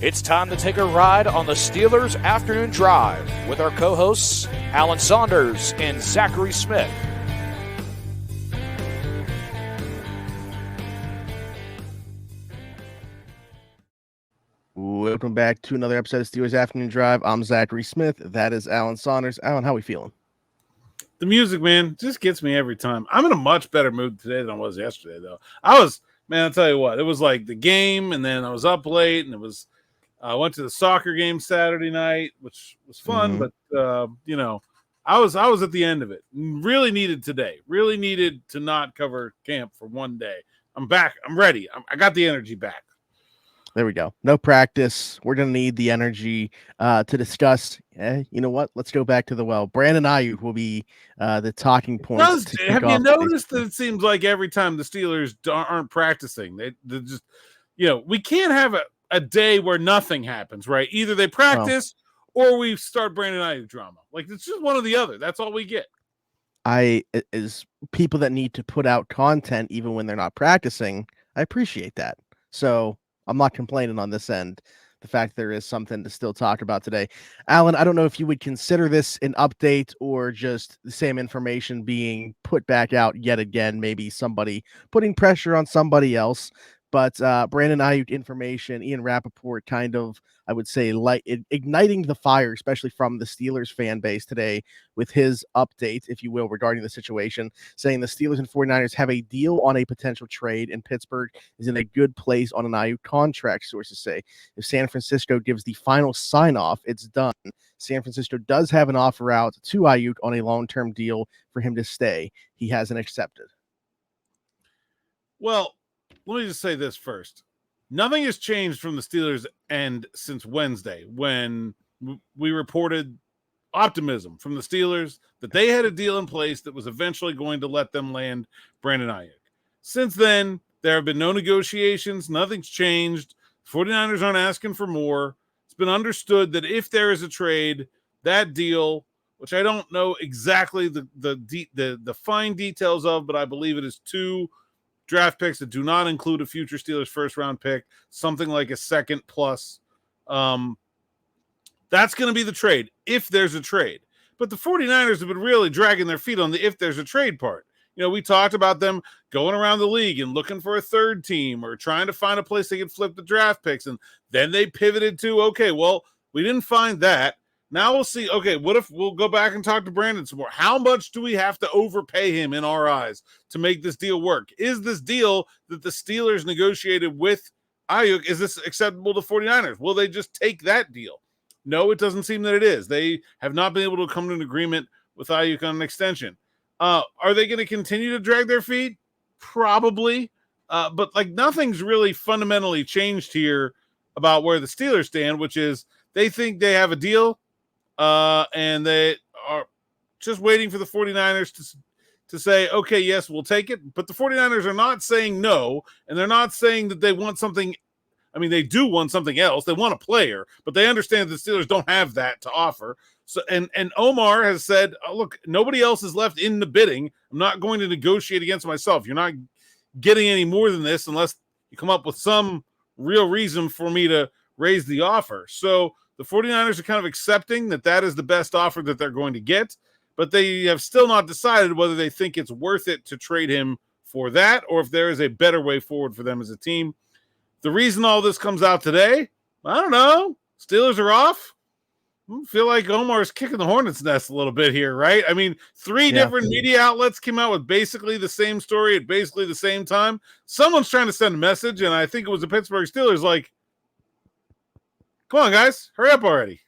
It's time to take a ride on the Steelers Afternoon Drive with our co-hosts Alan Saunders and Zachary Smith. Welcome back to another episode of Steelers Afternoon Drive. I'm Zachary Smith. That is Alan Saunders. Alan, how are we feeling? The music, man, just gets me every time. I'm in a much better mood today than I was yesterday, though. I'll tell you what, it was like the game, and then I was up late, and I went to the soccer game Saturday night, which was fun, but I was at the end of it. Really needed today. Really needed to not cover camp for one day. I'm back. I'm ready. I got the energy back. There we go. No practice. We're going to need the energy to discuss. You know what? Let's go back to the well. Brandon Aiyuk will be the talking point. Have you noticed that it seems like every time the Steelers aren't practicing, they just, we can't have a day where nothing happens, right? Either they practice or we start Brandon Aiyuk drama. Like, it's just one or the other. That's all we get. As people that need to put out content even when they're not practicing, I appreciate that. So I'm not complaining on this end. The fact there is something to still talk about today. Alan, I don't know if you would consider this an update or just the same information being put back out yet again, maybe somebody putting pressure on somebody else. But Brandon Aiyuk information, Ian Rappaport kind of, I would say, igniting the fire, especially from the Steelers fan base today with his update, if you will, regarding the situation, saying the Steelers and 49ers have a deal on a potential trade, and Pittsburgh is in a good place on an Aiyuk contract, sources say. If San Francisco gives the final sign-off, it's done. San Francisco does have an offer out to Aiyuk on a long-term deal for him to stay. He hasn't accepted. Well, let me just say this first. Nothing has changed from the Steelers' end since Wednesday when we reported optimism from the Steelers that they had a deal in place that was eventually going to let them land Brandon Aiyuk. Since then, there have been no negotiations. Nothing's changed. 49ers aren't asking for more. It's been understood that if there is a trade, that deal, which I don't know exactly the fine details of, but I believe it is 2 draft picks that do not include a future Steelers first-round pick, something like a second plus. That's going to be the trade, if there's a trade. But the 49ers have been really dragging their feet on the if there's a trade part. We talked about them going around the league and looking for a third team or trying to find a place they could flip the draft picks, and then they pivoted to, okay, well, we didn't find that. Now we'll see, okay, what if we'll go back and talk to Brandon some more? How much do we have to overpay him in our eyes to make this deal work? Is this deal that the Steelers negotiated with Aiyuk, is this acceptable to 49ers? Will they just take that deal? No, it doesn't seem that it is. They have not been able to come to an agreement with Aiyuk on an extension. Are they going to continue to drag their feet? Probably. But nothing's really fundamentally changed here about where the Steelers stand, which is they think they have a deal. And they are just waiting for the 49ers to say, okay, yes, we'll take it. But the 49ers are not saying no, and they're not saying that they want something. I mean, they do want something else. They want a player, but they understand the Steelers don't have that to offer. So, and Omar has said, oh, look, nobody else is left in the bidding. I'm not going to negotiate against myself. You're not getting any more than this unless you come up with some real reason for me to raise the offer. So the 49ers are kind of accepting that is the best offer that they're going to get, but they have still not decided whether they think it's worth it to trade him for that or if there is a better way forward for them as a team. The reason all this comes out today, I don't know. Steelers are off. I feel like Omar's kicking the hornet's nest a little bit here, right? I mean, 3 different media outlets came out with basically the same story at basically the same time. Someone's trying to send a message, and I think it was the Pittsburgh Steelers, like, come on, guys, hurry up already.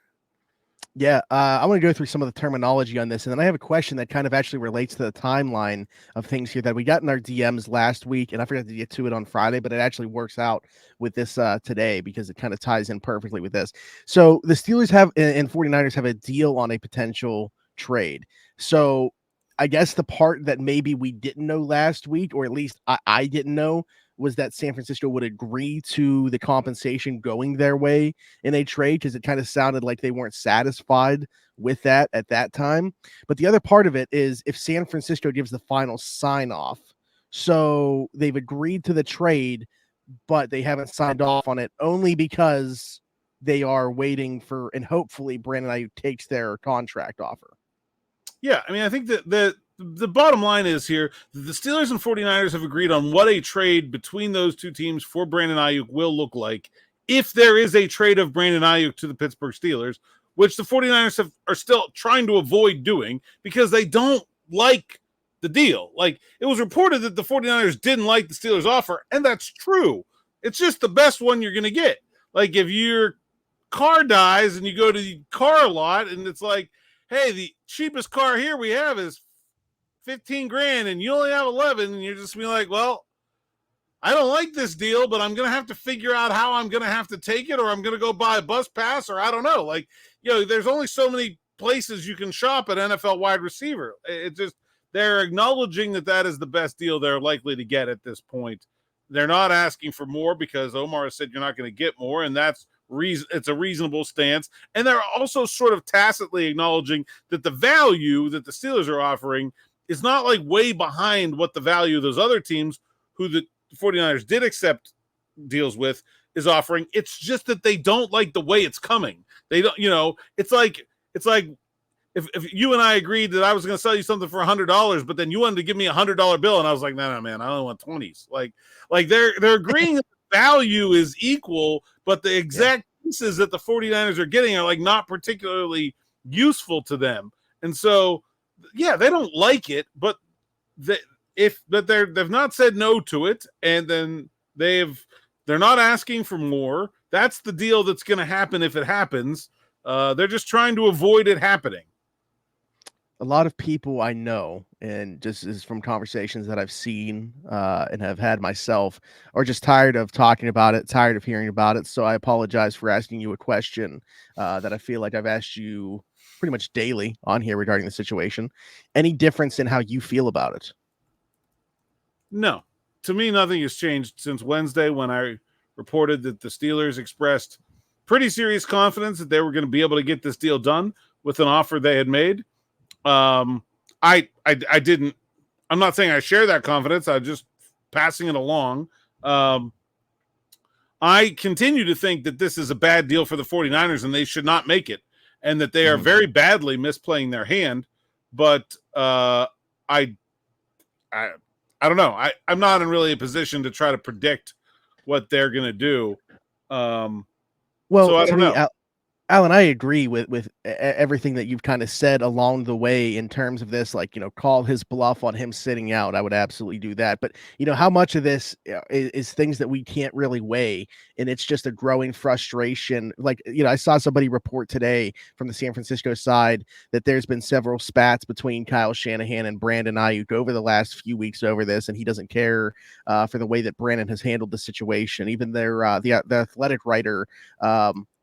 Yeah, I want to go through some of the terminology on this, and then I have a question that kind of actually relates to the timeline of things here that we got in our DMs last week, and I forgot to get to it on Friday, but it actually works out with this today because it kind of ties in perfectly with this. So the Steelers and 49ers have a deal on a potential trade. So I guess the part that maybe we didn't know last week, or at least I didn't know, was that San Francisco would agree to the compensation going their way in a trade, because it kind of sounded like they weren't satisfied with that at that time. But the other part of it is if San Francisco gives the final sign off, so they've agreed to the trade, but they haven't signed off on it only because they are waiting for, and hopefully Brandon Aiyuk takes their contract offer. Yeah, I mean, I think that the bottom line is here, the Steelers and 49ers have agreed on what a trade between those two teams for Brandon Aiyuk will look like if there is a trade of Brandon Aiyuk to the Pittsburgh Steelers, which the 49ers are still trying to avoid doing because they don't like the deal. Like, it was reported that the 49ers didn't like the Steelers offer, and that's true. It's just the best one you're going to get. Like, if your car dies and you go to the car lot and it's like, hey, the cheapest car here we have is $15,000 and you only have 11, and you're just being like, well, I don't like this deal, but I'm going to have to figure out how I'm going to have to take it, or I'm going to go buy a bus pass, or I don't know. Like, there's only so many places you can shop at NFL wide receiver. It just, they're acknowledging that is the best deal they're likely to get at this point. They're not asking for more because Omar said you're not going to get more, and it's a reasonable stance. And they're also sort of tacitly acknowledging that the value that the Steelers are offering is not like way behind what the value of those other teams who the 49ers did accept deals with is offering. It's just that they don't like the way it's coming. They don't, it's like if you and I agreed that I was going to sell you something for $100, but then you wanted to give me $100 bill, and I was like, no, man, I only want 20s. Like they're agreeing that the value is equal, but the exact pieces that the 49ers are getting are like not particularly useful to them. And so, yeah, they don't like it, but they've not said no to it, and then they're not asking for more. That's the deal that's going to happen if it happens. They're just trying to avoid it happening. A lot of people I know, and just is from conversations that I've seen and have had myself, are just tired of talking about it, tired of hearing about it. So I apologize for asking you a question that I feel like I've asked you pretty much daily on here regarding the situation. Any difference in how you feel about it? No. To me, nothing has changed since Wednesday when I reported that the Steelers expressed pretty serious confidence that they were going to be able to get this deal done with an offer they had made. I didn't, I'm not saying I share that confidence. I'm just passing it along. I continue to think that this is a bad deal for the 49ers and they should not make it, and that they are very badly misplaying their hand. But, I don't know. I'm not in really a position to try to predict what they're going to do. Well, so I don't know. Alan, I agree with everything that you've kind of said along the way in terms of this, like, call his bluff on him sitting out. I would absolutely do that. But, how much of this is things that we can't really weigh, and it's just a growing frustration. Like, I saw somebody report today from the San Francisco side that there's been several spats between Kyle Shanahan and Brandon Aiyuk over the last few weeks over this, and he doesn't care for the way that Brandon has handled the situation. Even the Athletic writer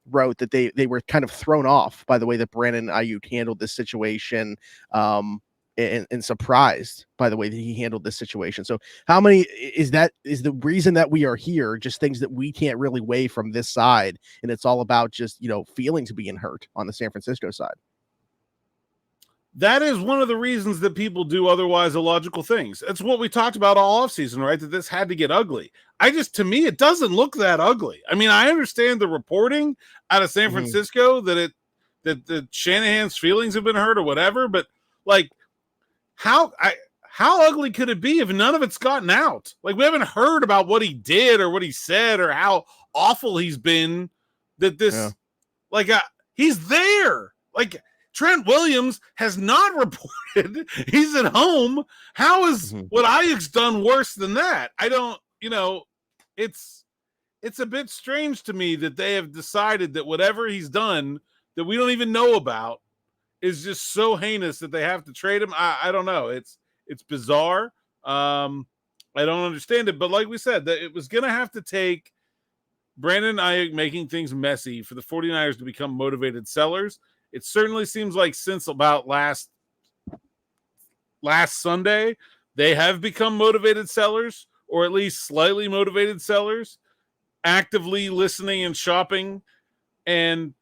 wrote that they were kind of thrown off by the way that Brandon Aiyuk handled this situation, and surprised by the way that he handled this situation. So how many is the reason that we are here, just things that we can't really weigh from this side, and it's all about just feelings being hurt on the San Francisco side? That is one of the reasons that people do otherwise illogical things. It's what we talked about all offseason, right? That this had to get ugly. To me, it doesn't look that ugly. I mean, I understand the reporting out of San Francisco that Shanahan's feelings have been hurt or whatever, but like, how ugly could it be if none of it's gotten out? Like, we haven't heard about what he did or what he said or how awful he's been. He's there. Like, Trent Williams has not reported. He's at home. How is what Aiyuk's done worse than that? I don't, it's a bit strange to me that they have decided that whatever he's done that we don't even know about is just so heinous that they have to trade him. I don't know. It's bizarre. I don't understand it. But like we said, that it was going to have to take Brandon Aiyuk making things messy for the 49ers to become motivated sellers. It certainly seems like since about last Sunday, they have become motivated sellers, or at least slightly motivated sellers, actively listening and shopping. And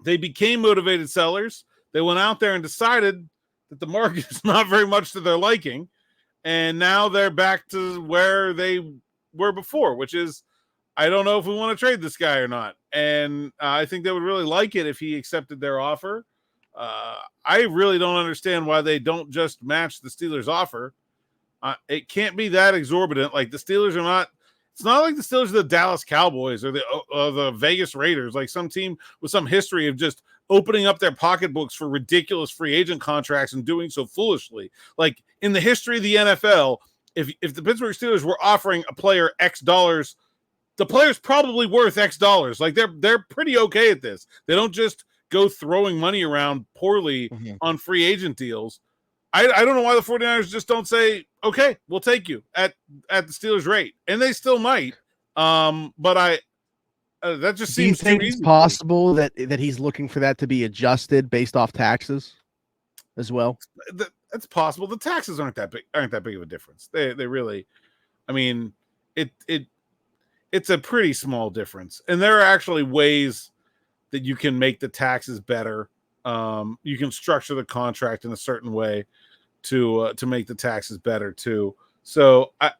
they became motivated sellers. They went out there and decided that the market is not very much to their liking. And now they're back to where they were before, which is I don't know if we want to trade this guy or not. And I think they would really like it if he accepted their offer. I really don't understand why they don't just match the Steelers' offer. It can't be that exorbitant. Like the Steelers are not. It's not like the Steelers are the Dallas Cowboys or the Vegas Raiders, like some team with some history of just opening up their pocketbooks for ridiculous free agent contracts and doing so foolishly. Like in the history of the NFL, if the Pittsburgh Steelers were offering a player X dollars, the player's probably worth X dollars. Like they're pretty okay at this. They don't just go throwing money around poorly on free agent deals. I don't know why the 49ers just don't say, okay, we'll take you at the Steelers rate. And they still might. But that just seems too easy. It's possible that he's looking for that to be adjusted based off taxes as well. That's possible. The taxes aren't that big of a difference. They really, I mean, it's a pretty small difference. And there are actually ways that you can make the taxes better. You can structure the contract in a certain way to make the taxes better too. So I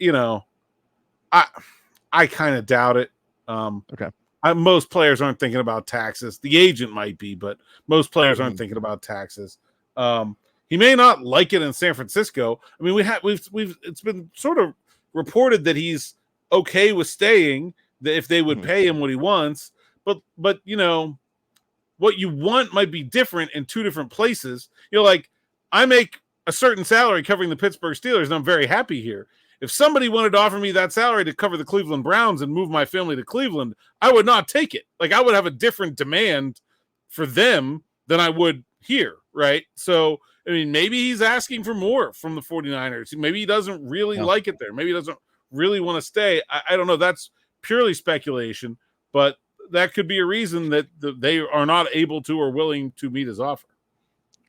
kind of doubt it. Okay. Most players aren't thinking about taxes. The agent might be, but most players aren't thinking about taxes. He may not like it in San Francisco. I mean, it's been sort of reported that he's okay with staying, that if they would pay him what he wants, but what you want might be different in two different places. Like I make a certain salary covering the Pittsburgh Steelers, and I'm very happy here. If somebody wanted to offer me that salary to cover the Cleveland Browns and move my family to Cleveland, I would not take it. Like I would have a different demand for them than I would here, right? So, I mean, maybe he's asking for more from the 49ers. Maybe he doesn't really like it there. Maybe he doesn't really want to stay. I don't know. That's purely speculation, but that could be a reason that they are not able to or willing to meet his offer.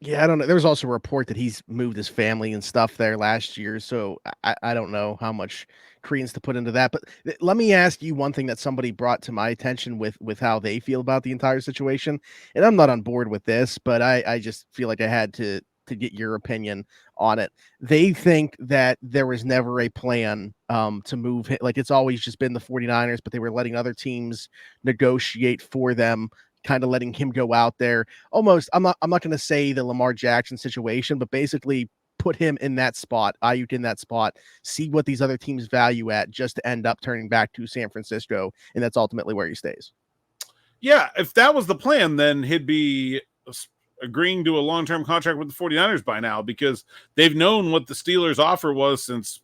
Yeah, I don't know. There was also a report that he's moved his family and stuff there last year, so I don't know how much credence to put into that. But let me ask you one thing that somebody brought to my attention with how they feel about the entire situation. And I'm not on board with this, but I just feel like I had to get your opinion on it. They think that there was never a plan to move him. Like it's always just been the 49ers, but they were letting other teams negotiate for them, kind of letting him go out there almost. I'm not going to say the Lamar Jackson situation, but basically put him in that spot, Aiyuk in that spot, see what these other teams value at, just to end up turning back to San Francisco. And that's ultimately where he stays. Yeah. If that was the plan, then he'd be agreeing to a long-term contract with the 49ers by now, because they've known what the Steelers offer was since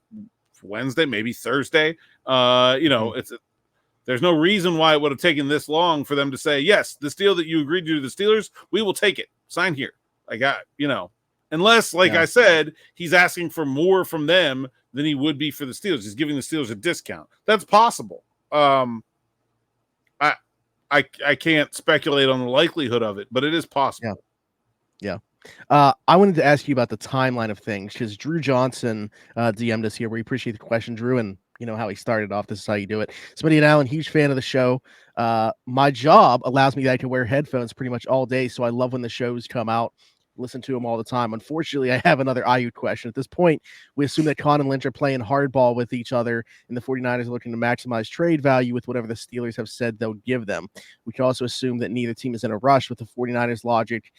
Wednesday, maybe Thursday. There's no reason why it would have taken this long for them to say, yes, this deal that you agreed to the Steelers, we will take it. Sign here. Unless, I said, he's asking for more from them than he would be for the Steelers. He's giving the Steelers a discount. That's possible. I can't speculate on the likelihood of it, but it is possible. Yeah. I wanted to ask you about the timeline of things, because Drew Johnson DM'd us here. We appreciate the question, Drew, and how he started off. This is how you do it. Somebody and Alan, huge fan of the show. My job allows me that I can wear headphones pretty much all day, so I love when the shows come out. Listen to them all the time. Unfortunately, I have another Aiyuk question. At this point, we assume that Con and Lynch are playing hardball with each other, and the 49ers are looking to maximize trade value with whatever the Steelers have said they'll give them. We can also assume that neither team is in a rush, with the 49ers' logic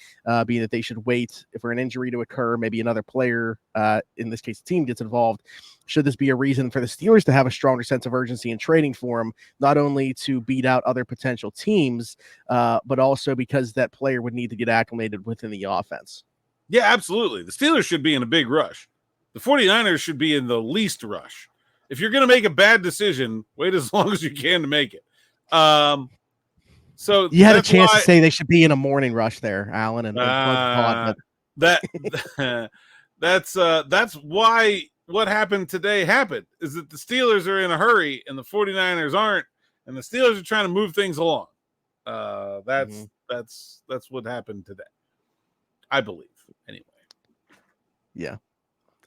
being that they should wait for an injury to occur, maybe another player, in this case, the team gets involved. Should this be a reason for the Steelers to have a stronger sense of urgency in trading for him, not only to beat out other potential teams, but also because that player would need to get acclimated within the offense? Yeah, absolutely. The Steelers should be in a big rush. The 49ers should be in the least rush. If you're going to make a bad decision, wait as long as you can to make it. So you had a chance to say they should be in a morning rush there, Alan, and that's why what happened today happened, is that the Steelers are in a hurry and the 49ers aren't, and the Steelers are trying to move things along. That's what happened today, I believe. Anyway. Yeah.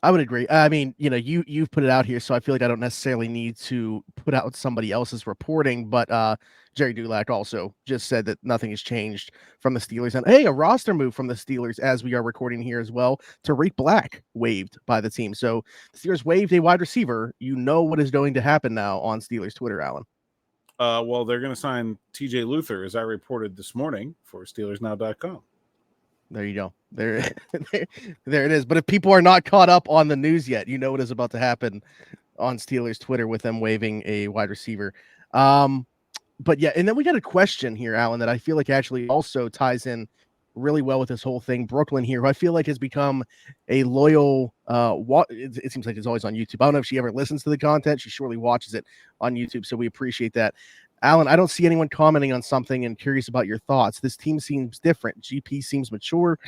I would agree. I mean, you've put it out here, so I feel like I don't necessarily need to put out somebody else's reporting, but Jerry Dulac also just said that nothing has changed from the Steelers. And hey, a roster move from the Steelers as we are recording here as well. Tariq Black waived by the team. So the Steelers waived a wide receiver. You know what is going to happen now on Steelers Twitter, Alan. Well, they're going to sign TJ Luther, as I reported this morning for SteelersNow.com. There you go. There it is. But if people are not caught up on the news yet, you know what is about to happen on Steelers Twitter with them waiving a wide receiver. But yeah, and then we got a question here, Alan, that I feel like actually also ties in really well with this whole thing. Brooklyn here, who I feel like has become a loyal it seems like it's always on YouTube. I don't know if she ever listens to the content. She surely watches it on YouTube, so we appreciate that. Alan, I don't see anyone commenting on something and curious about your thoughts. This team seems different. GP seems mature.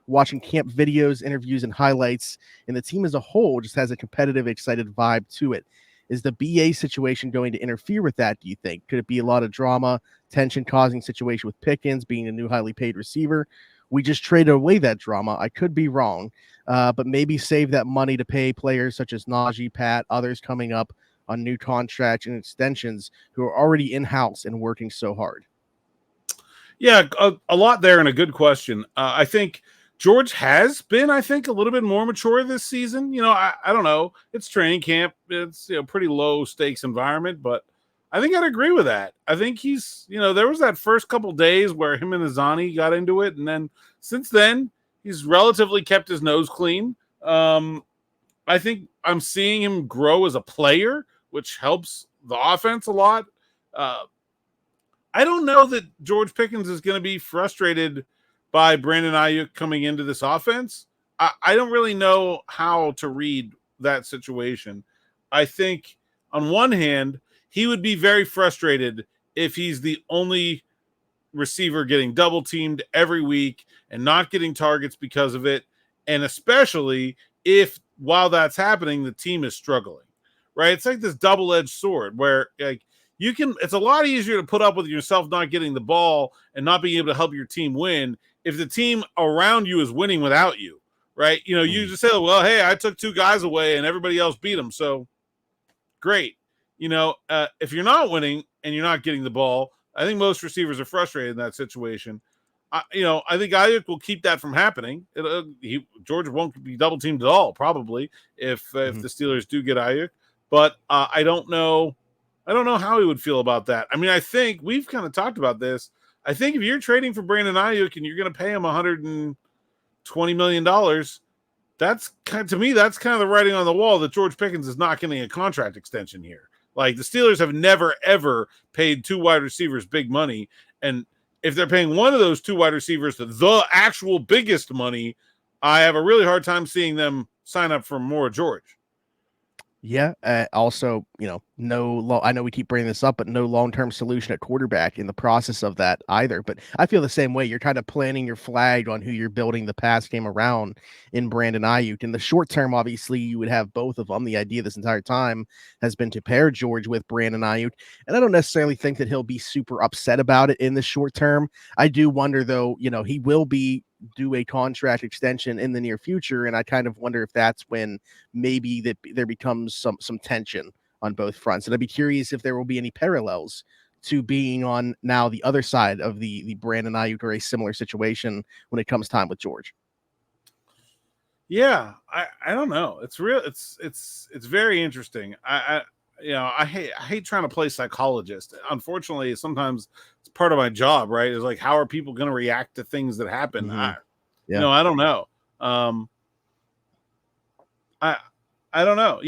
Watching camp videos, interviews, and highlights, and the team as a whole just has a competitive, excited vibe to it. Is the BA situation going to interfere with that, do you think? Could it be a lot of drama, tension-causing situation with Pickens being a new highly paid receiver? We just traded away that drama. I could be wrong, but maybe save that money to pay players such as Najee, Pat, others coming up on new contracts and extensions who are already in-house and working so hard. Yeah, a lot there and a good question. I think George has been, a little bit more mature this season. I don't know. It's training camp. It's pretty low stakes environment, but I think I'd agree with that. I think he's, there was that first couple days where him and Azani got into it, and then since then he's relatively kept his nose clean. I think I'm seeing him grow as a player, which helps the offense a lot. I don't know that George Pickens is going to be frustrated by Brandon Aiyuk coming into this offense. I don't really know how to read that situation. I think on one hand, he would be very frustrated if he's the only receiver getting double teamed every week and not getting targets because of it. And especially if while that's happening, the team is struggling, right? It's like this double-edged sword where it's a lot easier to put up with yourself not getting the ball and not being able to help your team win if the team around you is winning without you, right? You just say, well, hey, I took two guys away and everybody else beat them. So great. If you're not winning and you're not getting the ball, I think most receivers are frustrated in that situation. I think Aiyuk will keep that from happening. George won't be double teamed at all, probably, if the Steelers do get Aiyuk. But I don't know how he would feel about that. I mean, I think we've kind of talked about this. I think if you're trading for Brandon Aiyuk and you're going to pay him $120 million, that's kind of the writing on the wall that George Pickens is not getting a contract extension here. Like, the Steelers have never, ever paid two wide receivers big money. And if they're paying one of those two wide receivers the actual biggest money, I have a really hard time seeing them sign up for more George. Yeah. Also, I know we keep bringing this up, but no long-term solution at quarterback in the process of that either. But I feel the same way. You're kind of planting your flag on who you're building the pass game around in Brandon Aiyuk. In the short term, obviously, you would have both of them. The idea this entire time has been to pair George with Brandon Aiyuk. And I don't necessarily think that he'll be super upset about it in the short term. I do wonder, though, he will be do a contract extension in the near future, and I kind of wonder if that's when maybe that there becomes some tension on both fronts. And I'd be curious if there will be any parallels to being on now the other side of the Brandon Aiyuk or a similar situation when it comes time with George. Yeah, I don't know. It's real. It's very interesting. I hate trying to play psychologist. Unfortunately, sometimes it's part of my job, right? It's like, how are people going to react to things that happen? Mm-hmm. I don't know. I don't know.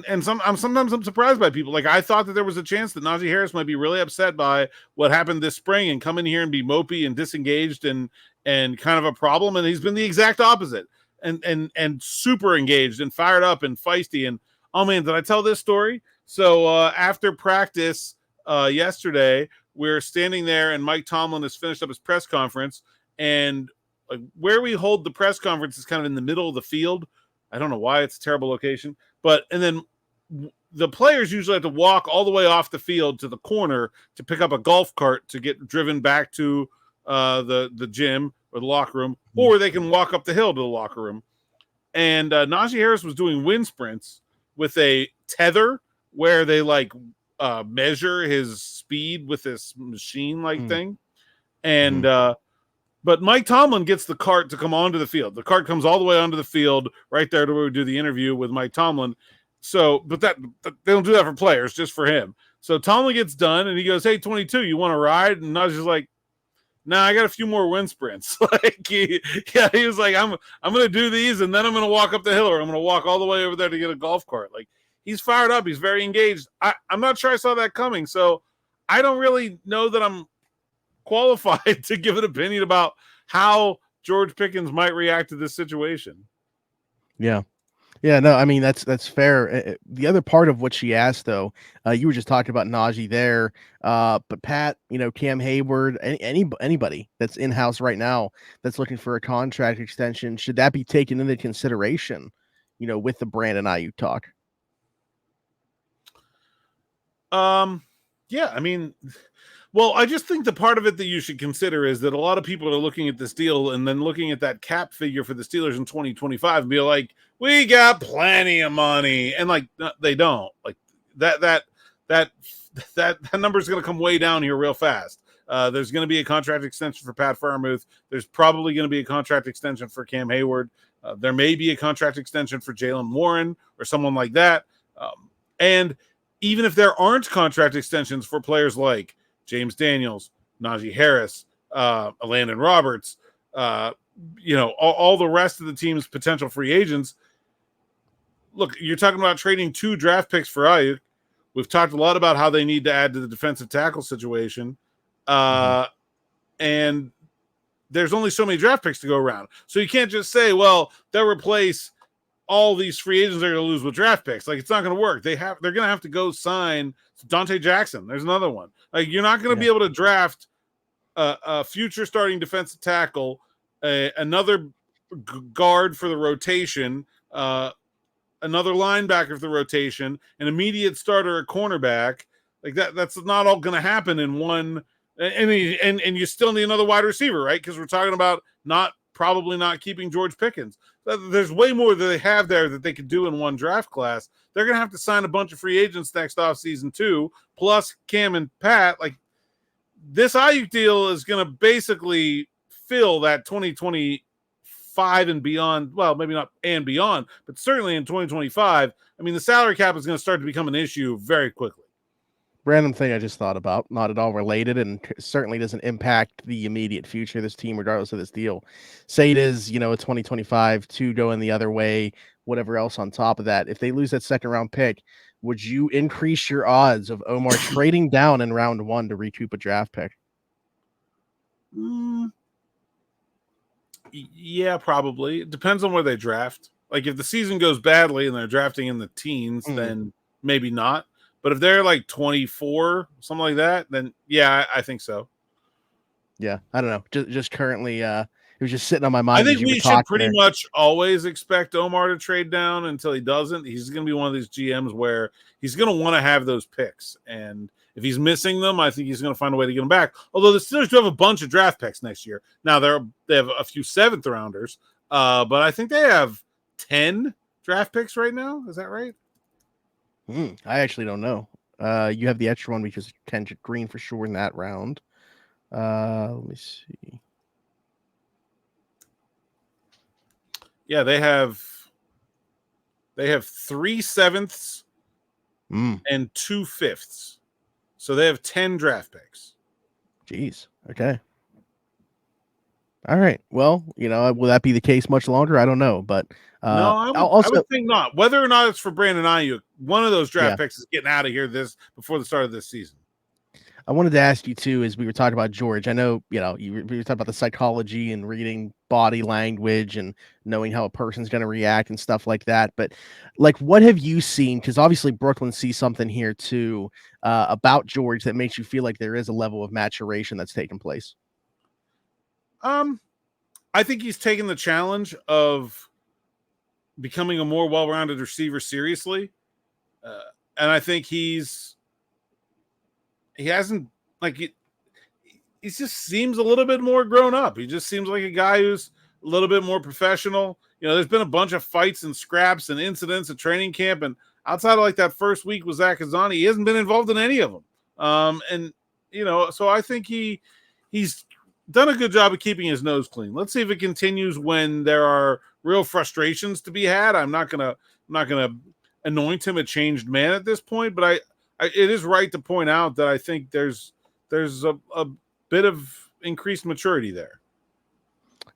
I'm sometimes surprised by people. Like, I thought that there was a chance that Najee Harris might be really upset by what happened this spring and come in here and be mopey and disengaged and kind of a problem. And he's been the exact opposite and super engaged and fired up and feisty. And oh man, did I tell this story? So after practice yesterday, we're standing there and Mike Tomlin has finished up his press conference, and where we hold the press conference is kind of in the middle of the field. I don't know why, it's a terrible location, and then the players usually have to walk all the way off the field to the corner to pick up a golf cart to get driven back to the gym or the locker room, or they can walk up the hill to the locker room. And Najee Harris was doing wind sprints with a tether where they measure his speed with this machine thing. And but Mike Tomlin gets the cart to come onto the field. The cart comes all the way onto the field right there to where we do the interview with Mike Tomlin. So, but they don't do that for players, just for him. So Tomlin gets done, and he goes, "Hey, 22, you want to ride?" And Najee's like, "Nah, I got a few more wind sprints." He was like, "I'm going to do these, and then I'm going to walk up the hill, or I'm going to walk all the way over there to get a golf cart." Like, he's fired up. He's very engaged. I'm not sure I saw that coming, so I don't really know that I'm qualified to give an opinion about how George Pickens might react to this situation. Yeah. Yeah, no, I mean that's fair. The other part of what she asked, though, you were just talking about Najee there, but Pat, Cam Heyward, anybody that's in house right now that's looking for a contract extension, should that be taken into consideration? With the Brandon Aiyuk talk. Yeah, I mean, well, I just think the part of it that you should consider is that a lot of people are looking at this deal and then looking at that cap figure for the Steelers in 2025 and be like, we got plenty of money. And like, they don't. Like that number is going to come way down here real fast. There's going to be a contract extension for Pat Freiermuth. There's probably going to be a contract extension for Cam Heyward. There may be a contract extension for Jaylen Warren or someone like that. And even if there aren't contract extensions for players like James Daniels, Najee Harris, Landon Roberts, all the rest of the team's potential free agents. Look, you're talking about trading 2 draft picks for Aiyuk. We've talked a lot about how they need to add to the defensive tackle situation. And there's only so many draft picks to go around. So you can't just say, well, they'll replace all these free agents they're going to lose with draft picks. Like, it's not going to work. They're going to have to go sign Dante Jackson. There's another one. Like, you're not going to be able to draft a future starting defensive tackle, another guard for the rotation, another linebacker for the rotation, an immediate starter at cornerback. Like that's not all going to happen in one. And you still need another wide receiver, right? Because we're talking about probably not keeping George Pickens. There's way more that they have there that they could do in one draft class. They're going to have to sign a bunch of free agents next offseason too, plus Cam and Pat. Like, this Aiyuk deal is going to basically fill that 2025 and beyond. Well, maybe not and beyond, but certainly in 2025. I mean, the salary cap is going to start to become an issue very quickly. Random thing I just thought about, not at all related, and certainly doesn't impact the immediate future of this team, regardless of this deal. Say it is, a 2025, 2 going the other way, whatever else on top of that. If they lose that second round pick, would you increase your odds of Omar trading down in round 1 to recoup a draft pick? Yeah, probably. It depends on where they draft. Like, if the season goes badly and they're drafting in the teens, then maybe not. But if they're like 24, something like that, then yeah, I think so. Yeah, I don't know. Just currently, it was just sitting on my mind. I think we should pretty much always expect Omar to trade down until he doesn't. He's going to be one of these GMs where he's going to want to have those picks. And if he's missing them, I think he's going to find a way to get them back. Although the Steelers do have a bunch of draft picks next year. Now, they have a few 7th rounders, but I think they have 10 draft picks right now. Is that right? I actually don't know. You have the extra one because Kendrick Green for sure in that round. Let me see. Yeah, they have 3 7ths and 2 5ths. So they have 10 draft picks. Jeez. Okay. All right. Well, will that be the case much longer? I don't know, but no, I would think not. Whether or not it's for Brandon Aiyuk, one of those draft picks is getting out of here before the start of this season. I wanted to ask you too, as we were talking about George. I know, we were talking about the psychology and reading body language and knowing how a person's going to react and stuff like that. But like, what have you seen? Because obviously Brooklyn sees something here too about George that makes you feel like there is a level of maturation that's taken place. I think he's taken the challenge of becoming a more well-rounded receiver seriously. And I think he just seems a little bit more grown up. He just seems like a guy who's a little bit more professional. There's been a bunch of fights and scraps and incidents at training camp. And outside of like that first week with Zach Azani, he hasn't been involved in any of them. So I think he's done a good job of keeping his nose clean. Let's see if it continues when there are real frustrations to be had. I'm not gonna anoint him a changed man at this point, but it is right to point out that I think there's a bit of increased maturity there.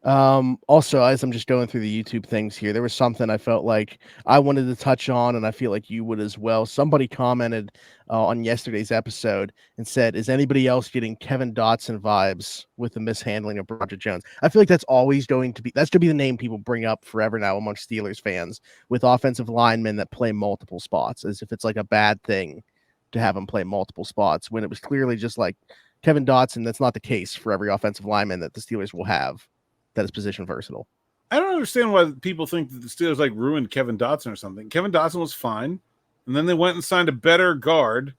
Also, as I'm just going through the YouTube things here, there was something I felt like I wanted to touch on, and I feel like you would as well. Somebody commented on yesterday's episode and said, "Is anybody else getting Kevin Dotson vibes with the mishandling of Roger Jones?" I feel like that's always going to be the name people bring up forever now amongst Steelers fans with offensive linemen that play multiple spots, as if it's like a bad thing to have them play multiple spots when it was clearly just like Kevin Dotson. That's not the case for every offensive lineman that the Steelers will have that is position versatile. I don't understand why people think that the Steelers like ruined Kevin Dotson or something. Kevin Dotson was fine, and then they went and signed a better guard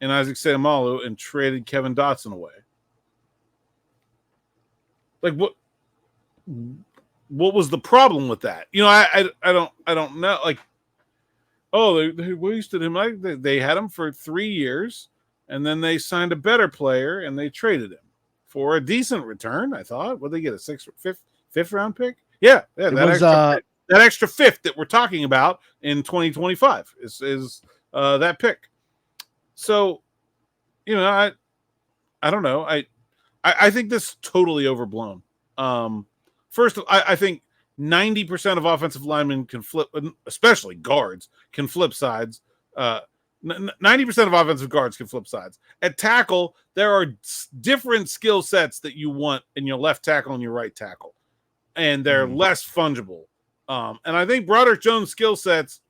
in Isaac Seumalo and traded Kevin Dotson away. Like what was the problem with that? You know, I don't know. Like, oh, they wasted him. Like they had him for 3 years, and then they signed a better player and they traded him for a decent return. I thought. What they get, a fifth round pick? Yeah, that extra fifth that we're talking about in 2025 is that pick. So, you know, I don't know. I think this is totally overblown. First, I think 90% of offensive linemen can flip, especially guards, can flip sides. 90% of offensive guards can flip sides. At tackle, there are different skill sets that you want in your left tackle and your right tackle, and they're less fungible. And I think Broderick Jones' skill sets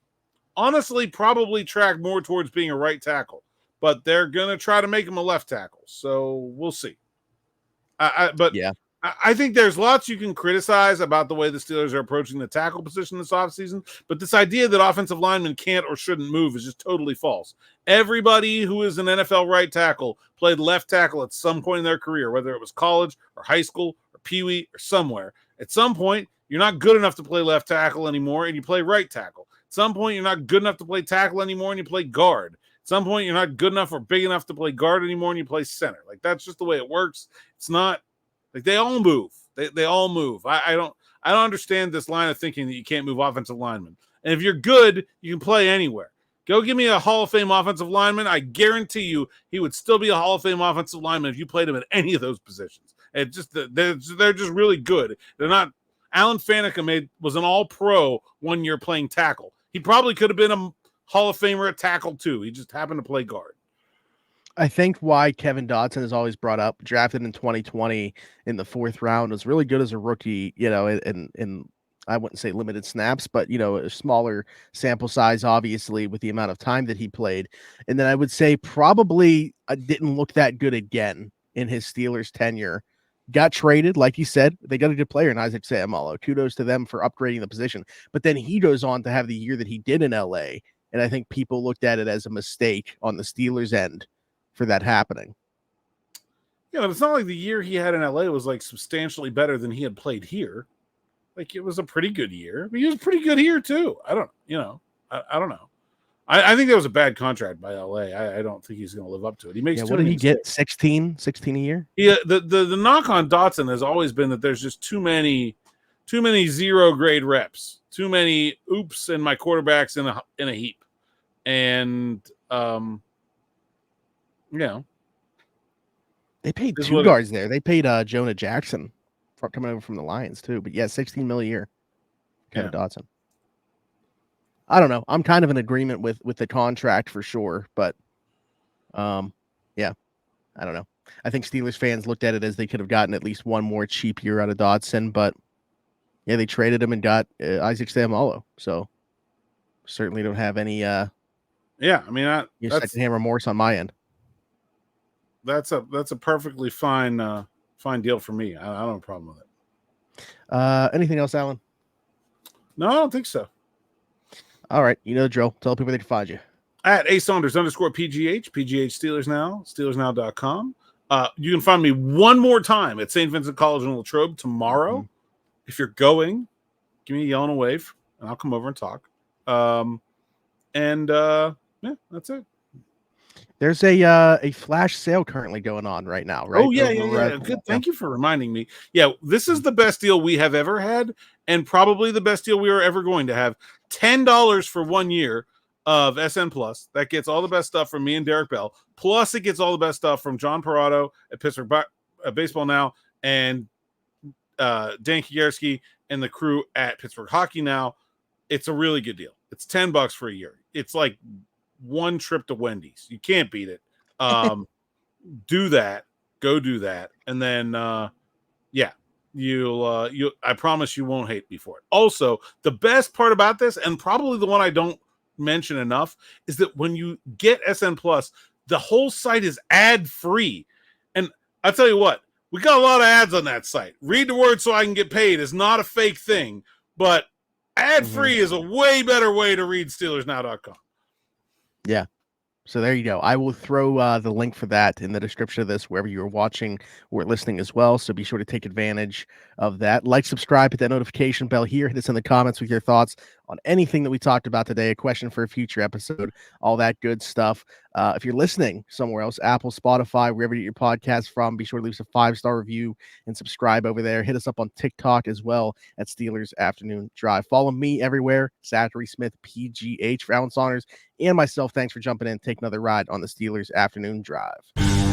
honestly probably track more towards being a right tackle, but they're going to try to make him a left tackle. So we'll see. I think there's lots you can criticize about the way the Steelers are approaching the tackle position this offseason, but this idea that offensive linemen can't or shouldn't move is just totally false. Everybody who is an NFL right tackle played left tackle at some point in their career, whether it was college or high school or peewee or somewhere. At some point, you're not good enough to play left tackle anymore and you play right tackle. At some point, you're not good enough to play tackle anymore and you play guard. At some point, you're not good enough or big enough to play guard anymore and you play center. Like, that's just the way it works. It's not like they all move. They all move. I don't understand this line of thinking that you can't move offensive linemen. And if you're good, you can play anywhere. Go give me a Hall of Fame offensive lineman. I guarantee you he would still be a Hall of Fame offensive lineman if you played him at any of those positions. It's just they're just really good. They're not. Alan Faneca was an all-pro 1 year playing tackle. He probably could have been a Hall of Famer at tackle too. He just happened to play guard. I think why Kevin Dotson is always brought up, drafted in 2020 in the 4th round, was really good as a rookie, you know, in I wouldn't say limited snaps, but, you know, a smaller sample size, obviously, with the amount of time that he played. And then I would say probably didn't look that good again in his Steelers tenure. Got traded, like you said, they got a good player in Isaac Seumalo. Kudos to them for upgrading the position. But then he goes on to have the year that he did in LA. And I think people looked at it as a mistake on the Steelers' end for that happening. Yeah, but it's not like the year he had in LA was like substantially better than he had played here. Like, it was a pretty good year. But he was pretty good here too. I don't know. I think that was a bad contract by LA. I don't think he's going to live up to it. He makes what did he get? 16 a year? Yeah, the knock on Dotson has always been that there's just too many 0 grade reps. Too many oops and my quarterback's in a heap. And you know, they paid 2 guards there. They paid Jonah Jackson for coming over from the Lions too. But yeah, $16 million a year. Kevin Dotson. I don't know. I'm kind of in agreement with the contract for sure, but yeah, I don't know. I think Steelers fans looked at it as they could have gotten at least one more cheap year out of Dotson, but yeah, they traded him and got Isaac Seumalo. So certainly don't have any I mean, secondhand remorse on my end. That's a perfectly fine deal for me. I don't have a problem with it. Anything else, Alan? No, I don't think so. All right. You know the drill. Tell people they can find you. At @Saunders_PGH, PGH Steelers Now, SteelersNow.com. You can find me one more time at St. Vincent College in Latrobe tomorrow. Mm-hmm. If you're going, give me a yell and a wave, and I'll come over and talk. Yeah, that's it. There's a flash sale currently going on right now, right? Oh, yeah. Good. Thank you for reminding me. Yeah, this is the best deal we have ever had, and probably the best deal we are ever going to have. $10 for 1 year of SN Plus that gets all the best stuff from me and Derek Bell. Plus, it gets all the best stuff from John Parado at Pittsburgh Baseball Now and Dan Kierski and the crew at Pittsburgh Hockey Now. It's a really good deal. It's $10 for a year. It's like one trip to Wendy's. You can't beat it. Do that. Go do that. And then, I promise you won't hate me for it. Also, the best part about this, and probably the one I don't mention enough, is that when you get SN Plus, the whole site is ad free. And I'll tell you what, we got a lot of ads on that site. Read the word so I can get paid is not a fake thing, but ad free is a way better way to read SteelersNow.com. Yeah. So there you go. I will throw the link for that in the description of this, wherever you're watching or listening as well. So be sure to take advantage of that. Like, subscribe, hit that notification bell here. Hit us in the comments with your thoughts on anything that we talked about today, a question for a future episode, all that good stuff. If you're listening somewhere else, Apple, Spotify, wherever you get your podcasts from, be sure to leave us a 5-star review and subscribe over there. Hit us up on TikTok as well at Steelers Afternoon Drive. Follow me everywhere, Zachary Smith, PGH, for Alan Saunders and myself. Thanks for jumping in. Take another ride on the Steelers Afternoon Drive.